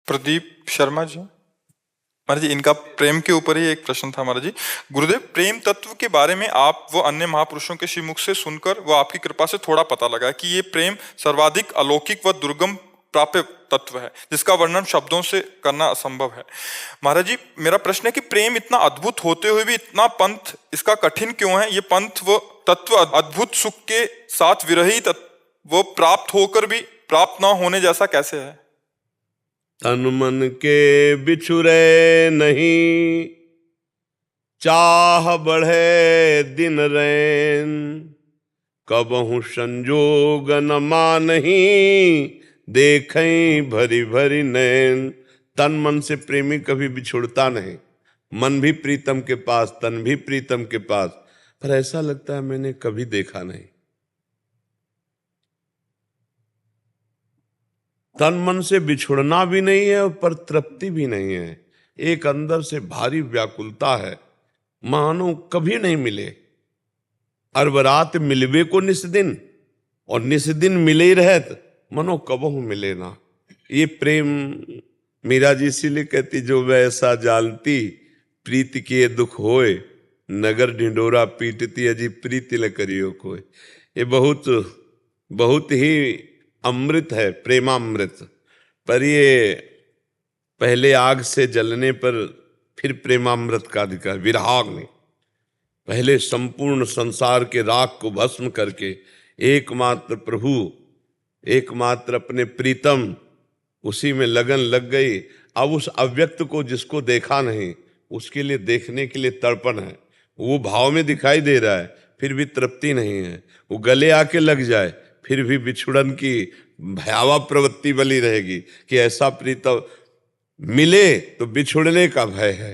प्रदीप शर्मा जी। महाराज जी, इनका प्रेम के ऊपर ही एक प्रश्न था महाराज जी। गुरुदेव, प्रेम तत्व के बारे में आप वो अन्य महापुरुषों के श्रीमुख से सुनकर वो आपकी कृपा से थोड़ा पता लगा कि ये प्रेम सर्वाधिक अलौकिक व दुर्गम प्राप्य तत्व है, जिसका वर्णन शब्दों से करना असंभव है। महाराज जी, मेरा प्रश्न है कि प्रेम इतना अद्भुत होते हुए भी इतना पंथ इसका कठिन क्यों है? ये पंथ वो तत्व अद्भुत सुख के साथ विरही वो प्राप्त होकर भी प्राप्त ना होने जैसा कैसे है? तन मन के बिछुरे नहीं, चाह बढ़े दिन रैन, कबहु संजोग न मानही, देखें भरी भरी नैन। तन मन से प्रेमी कभी बिछुड़ता नहीं, मन भी प्रीतम के पास, तन भी प्रीतम के पास, पर ऐसा लगता है मैंने कभी देखा नहीं। तन मन से बिछुड़ना भी नहीं है और पर तृप्ति भी नहीं है। एक अंदर से भारी व्याकुलता है, मानो कभी नहीं मिले। अरबरात मिलवे को निस दिन, और निस दिन मिले ही रहत, मनो कबहू मिले ना। ये प्रेम मीरा जी इसीलिए कहती, जो वैसा जानती प्रीति किए दुख होए, नगर ढिंडोरा पीटती अजी प्रीति ल करियो कोई। ये बहुत बहुत ही अमृत है, प्रेमामृत। पर ये पहले आग से जलने पर फिर प्रेमामृत का अधिकार, विराग में पहले संपूर्ण संसार के राग को भस्म करके एकमात्र प्रभु, एकमात्र अपने प्रीतम, उसी में लगन लग गई। अब उस अव्यक्त को जिसको देखा नहीं, उसके लिए देखने के लिए तड़पण है। वो भाव में दिखाई दे रहा है, फिर भी तृप्ति नहीं है। वो गले आके लग जाए, फिर भी बिछुड़न की भयावह प्रवृत्ति बनी रहेगी कि ऐसा प्रीतम मिले तो बिछुड़ने का भय है,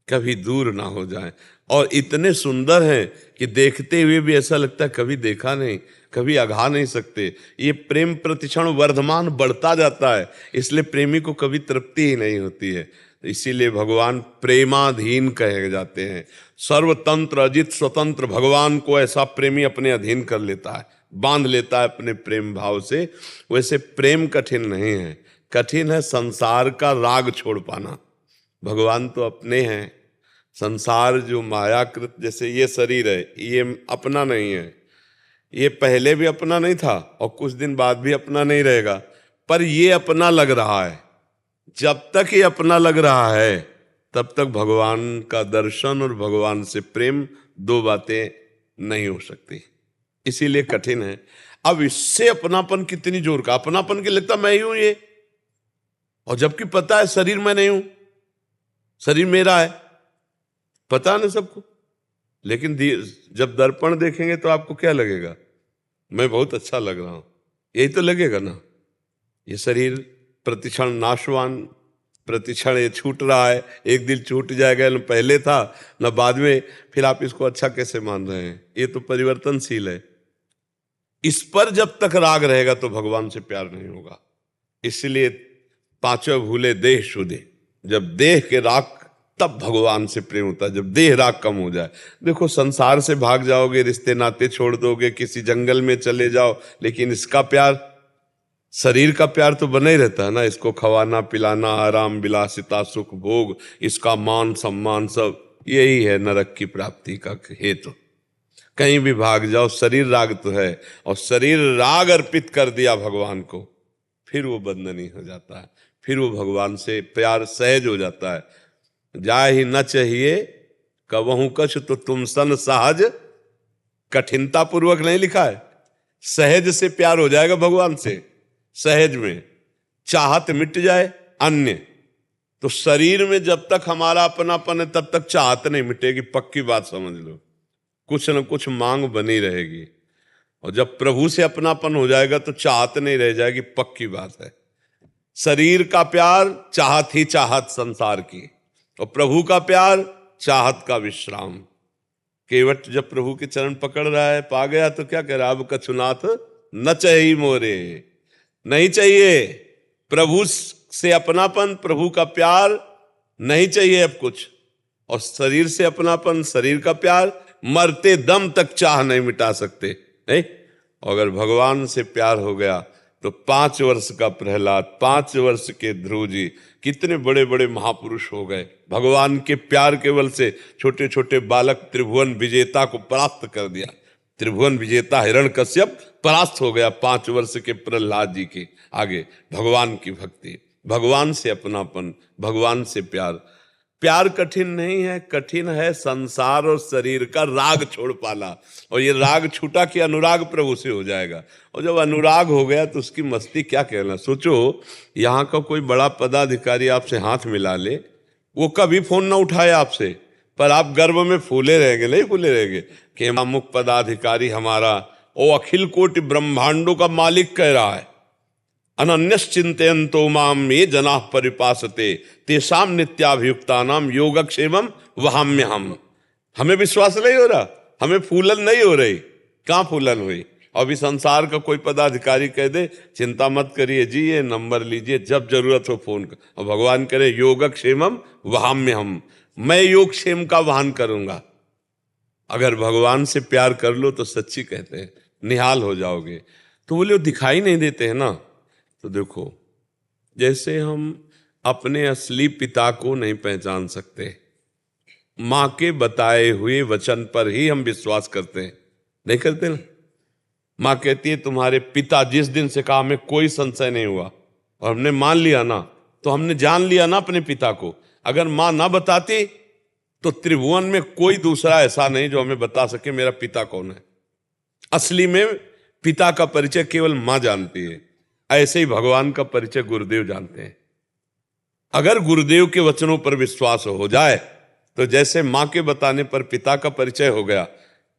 कभी दूर ना हो जाए। और इतने सुंदर हैं कि देखते हुए भी ऐसा लगता है कभी देखा नहीं, कभी अघा नहीं सकते। ये प्रेम प्रतिक्षण वर्धमान बढ़ता जाता है, इसलिए प्रेमी को कभी तृप्ति ही नहीं होती है। इसीलिए भगवान प्रेमाधीन कहे जाते हैं। सर्वतंत्र अजित स्वतंत्र भगवान को ऐसा प्रेमी अपने अधीन कर लेता है, बांध लेता है अपने प्रेम भाव से। वैसे प्रेम कठिन नहीं है, कठिन है संसार का राग छोड़ पाना। भगवान तो अपने हैं, संसार जो मायाकृत, जैसे ये शरीर है, ये अपना नहीं है। ये पहले भी अपना नहीं था और कुछ दिन बाद भी अपना नहीं रहेगा, पर ये अपना लग रहा है। जब तक ये अपना लग रहा है तब तक भगवान का दर्शन और भगवान से प्रेम, दो बातें नहीं हो सकती, इसीलिए कठिन है। अब इससे अपनापन कितनी जोर का, अपनापन के लगता मैं ही हूं ये, और जबकि पता है शरीर मैं नहीं हूं, शरीर मेरा है, पता नहीं सबको। लेकिन जब दर्पण देखेंगे तो आपको क्या लगेगा? मैं बहुत अच्छा लग रहा हूं, यही तो लगेगा ना। ये शरीर प्रतिक्षण नाशवान, प्रतिक्षण ये छूट रहा है, एक दिन छूट जाएगा, न पहले था न बाद में, फिर आप इसको अच्छा कैसे मान रहे हैं? ये तो परिवर्तनशील है। इस पर जब तक राग रहेगा तो भगवान से प्यार नहीं होगा। इसलिए पांचों भूले देह शुद्धे, जब देह के राग तब भगवान से प्रेम होता है, जब देह राग कम हो जाए। देखो संसार से भाग जाओगे, रिश्ते नाते छोड़ दोगे, किसी जंगल में चले जाओ, लेकिन इसका प्यार, शरीर का प्यार तो बना ही रहता है ना। इसको खवाना पिलाना, आराम विलासिता सुख भोग, इसका मान सम्मान, सब यही है नरक की प्राप्ति का हेतु। कहीं भी भाग जाओ, शरीर राग तो है, और शरीर राग अर्पित कर दिया भगवान को, फिर वो बंधनी हो जाता है, फिर वो भगवान से प्यार सहज हो जाता है। जा ही न चाहिए कबहू कछ तो तुम सन सहज, कठिनता पूर्वक नहीं लिखा है, सहज से प्यार हो जाएगा भगवान से, सहज में। चाहत मिट जाए अन्य, तो शरीर में जब तक हमारा अपनापन है तब तक चाहत नहीं मिटेगी, पक्की बात समझ लो। कुछ न कुछ मांग बनी रहेगी, और जब प्रभु से अपनापन हो जाएगा तो चाहत नहीं रह जाएगी, पक्की बात है। शरीर का प्यार चाहत ही चाहत संसार की, और प्रभु का प्यार चाहत का विश्राम। केवट जब प्रभु के चरण पकड़ रहा है, पा गया, तो क्या कह रहा है? अब कछुनाथ न चाहिए मोरे, नहीं चाहिए प्रभु से अपनापन, प्रभु का प्यार नहीं चाहिए अब कुछ। और शरीर से अपनापन, शरीर का प्यार मरते दम तक चाह नहीं मिटा सकते, नहीं। अगर भगवान से प्यार हो गया तो 5 वर्ष का प्रहलाद, 5 वर्ष के ध्रुव जी, कितने बड़े बड़े महापुरुष हो गए। भगवान के प्यार के बल से छोटे छोटे बालक त्रिभुवन विजेता को परास्त कर दिया। त्रिभुवन विजेता हिरण्यकश्यप परास्त हो गया 5 वर्ष के प्रहलाद जी के आगे। भगवान की भक्ति, भगवान से अपनापन, भगवान से प्यार। प्यार कठिन नहीं है, कठिन है संसार और शरीर का राग छोड़ पाना। और ये राग छूटा कि अनुराग प्रभु से हो जाएगा। और जब अनुराग हो गया तो उसकी मस्ती क्या कहना। सोचो, यहाँ का कोई बड़ा पदाधिकारी आपसे हाथ मिला ले, वो कभी फोन ना उठाए आपसे, पर आप गर्व में फूले रहेंगे, नहीं फूले रहेंगे कि अमुक पदाधिकारी हमारा, ओ अखिल कोटि ब्रह्मांडों का मालिक कह रहा है, अनन्यश्चिन्तयन्तो माम ये जनाः परिपासते तेषां नित्याभियुक्तानां योगक्षेमं वहाम्यहम्। हमें विश्वास नहीं हो रहा, हमें फूलन नहीं हो रही। कहाँ फूलन हुई? अभी संसार का कोई पदाधिकारी कह दे चिंता मत करिए जी, ये नंबर लीजिए, जब जरूरत हो फोन कर। और भगवान करे योगक्षेमं वहाम्यहम्, मैं योगक्षेम का वहन करूंगा। अगर भगवान से प्यार कर लो तो सच्ची कहते हैं निहाल हो जाओगे। तो बोले वो दिखाई नहीं देते हैं ना। तो देखो, जैसे हम अपने असली पिता को नहीं पहचान सकते, माँ के बताए हुए वचन पर ही हम विश्वास करते हैं, नहीं करते ना। माँ कहती है तुम्हारे पिता जिस दिन से कहा हमें कोई संशय नहीं हुआ, और हमने मान लिया ना, तो हमने जान लिया ना अपने पिता को। अगर माँ ना बताती तो त्रिभुवन में कोई दूसरा ऐसा नहीं जो हमें बता सके मेरा पिता कौन है। असली में पिता का परिचय केवल माँ जानती है। ऐसे ही भगवान का परिचय गुरुदेव जानते हैं। अगर गुरुदेव के वचनों पर विश्वास हो जाए तो जैसे माँ के बताने पर पिता का परिचय हो गया,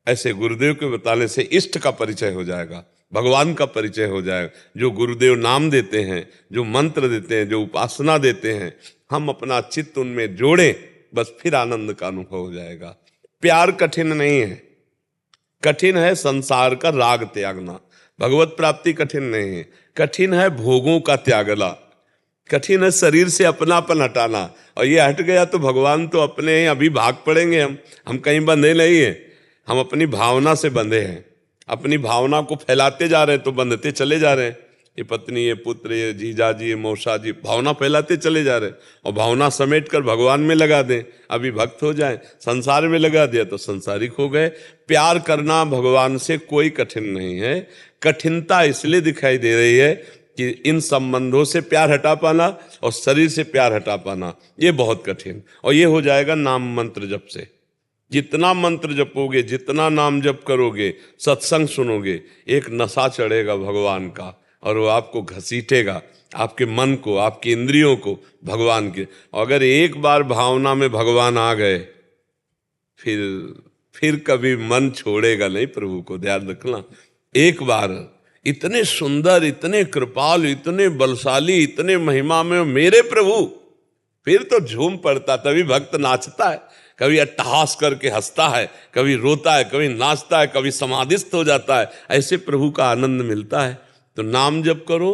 ऐसे गुरुदेव के बताने से इष्ट का परिचय हो जाएगा, भगवान का परिचय हो जाएगा। जो गुरुदेव नाम देते हैं, जो मंत्र देते हैं, जो उपासना देते हैं, हम अपना चित्त उनमें जोड़ें, बस फिर आनंद का अनुभव हो जाएगा। प्यार कठिन नहीं है, कठिन है संसार का राग त्यागना। भगवत प्राप्ति कठिन नहीं है, कठिन है भोगों का त्यागना, कठिन है शरीर से अपनापन हटाना। और ये हट गया तो भगवान तो अपने ही अभी भाग पड़ेंगे। हम कहीं बंधे नहीं हैं, हम अपनी भावना से बंधे हैं। अपनी भावना को फैलाते जा रहे हैं तो बंधते चले जा रहे हैं। ये पत्नी, ये पुत्र, ये जीजा जी, ये मौसा जी, भावना फैलाते चले जा रहे हैं। और भावना समेट कर भगवान में लगा दें, अभी भक्त हो जाएं। संसार में लगा दिया तो संसारिक हो गए। प्यार करना भगवान से कोई कठिन नहीं है। कठिनता इसलिए दिखाई दे रही है कि इन संबंधों से प्यार हटा पाना और शरीर से प्यार हटा पाना, ये बहुत कठिन। और ये हो जाएगा नाम मंत्र जप से। जितना मंत्र जपोगे, जितना नाम जप करोगे, सत्संग सुनोगे, एक नशा चढ़ेगा भगवान का, और वो आपको घसीटेगा, आपके मन को, आपकी इंद्रियों को भगवान के। अगर एक बार भावना में भगवान आ गए, फिर कभी मन छोड़ेगा नहीं प्रभु को। ध्यान रखना, एक बार इतने सुंदर, इतने कृपाल, इतने बलशाली, इतने महिमा में मेरे प्रभु, फिर तो झूम पड़ता। तभी भक्त नाचता है, कभी अट्टहास करके हंसता है, कभी रोता है, कभी नाचता है, कभी समाधिस्थ हो जाता है। ऐसे प्रभु का आनंद मिलता है। तो नाम जप करो,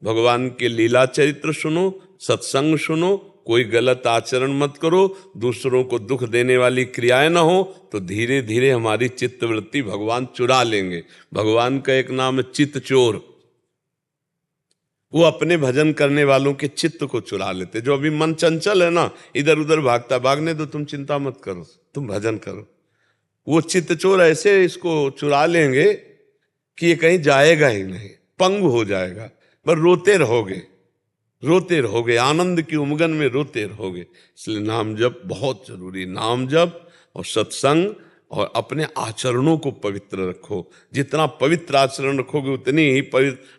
भगवान के लीला चरित्र सुनो, सत्संग सुनो, कोई गलत आचरण मत करो, दूसरों को दुख देने वाली क्रियाएं ना हो, तो धीरे धीरे हमारी चित्त वृत्ति भगवान चुरा लेंगे। भगवान का एक नाम है चित्त चोर। वो अपने भजन करने वालों के चित्त को चुरा लेते। जो अभी मन चंचल है ना, इधर उधर भागता, भागने दो, तुम चिंता मत करो, तुम भजन करो। वो चित्त चोर ऐसे इसको चुरा लेंगे कि ये कहीं जाएगा ही नहीं, पंग हो जाएगा। पर रोते रहोगे, रोते रहोगे, आनंद की उमगन में रोते रहोगे। इसलिए नाम जप बहुत जरूरी। नाम जप और सत्संग, और अपने आचरणों को पवित्र रखो। जितना पवित्र आचरण रखोगे उतनी ही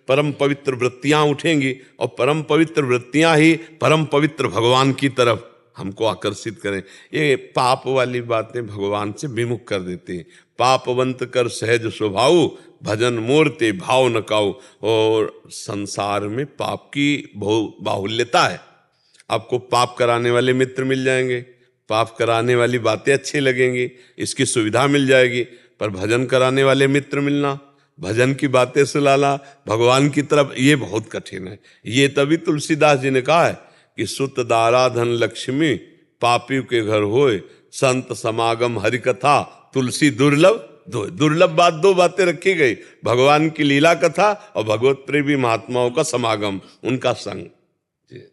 परम पवित्र वृत्तियां उठेंगी, और परम पवित्र वृत्तियां ही परम पवित्र भगवान की तरफ हमको आकर्षित करें। ये पाप वाली बातें भगवान से विमुख कर देती हैं। पापवंत कर सहज स्वभाव, भजन मूर्ति भाव न काऊ। और संसार में पाप की बाहुल्यता है। आपको पाप कराने वाले मित्र मिल जाएंगे, पाप कराने वाली बातें अच्छी लगेंगी, इसकी सुविधा मिल जाएगी। पर भजन कराने वाले मित्र मिलना, भजन की बातें सुनाना भगवान की तरफ, ये बहुत कठिन है। ये तभी तुलसीदास जी ने कहा है कि सुत दारा धन लक्ष्मी, पापी के घर होए, संत समागम हरि कथा, तुलसी दुर्लभ दुर्लभ बात, दो बातें रखी गई, भगवान की लीला कथा और भगवत प्रेमी महात्माओं का समागम, उनका संग।